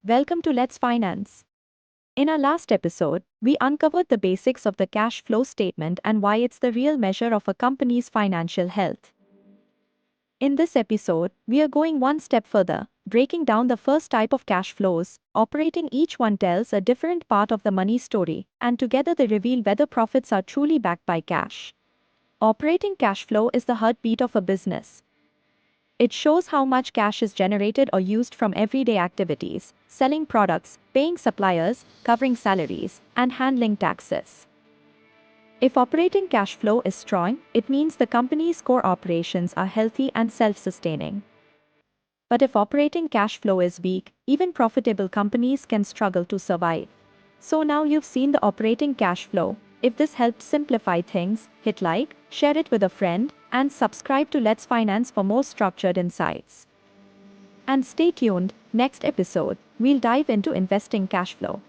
Welcome to Let's Finance. In our last episode, we uncovered the basics of the cash flow statement and why it's the real measure of a company's financial health. In this episode, we are going one step further, breaking down the first type of cash flows, operating. Each one tells a different part of the money story, and together they reveal whether profits are truly backed by cash. Operating cash flow is the heartbeat of a business. It shows how much cash is generated or used from everyday activities, selling products, paying suppliers, covering salaries, and handling taxes. If operating cash flow is strong, it means the company's core operations are healthy and self-sustaining. But if operating cash flow is weak, even profitable companies can struggle to survive. So now you've seen the operating cash flow. If this helped simplify things, hit like, share it with a friend, and subscribe to Let's Finance for more structured insights. And stay tuned, next episode, we'll dive into investing cash flow.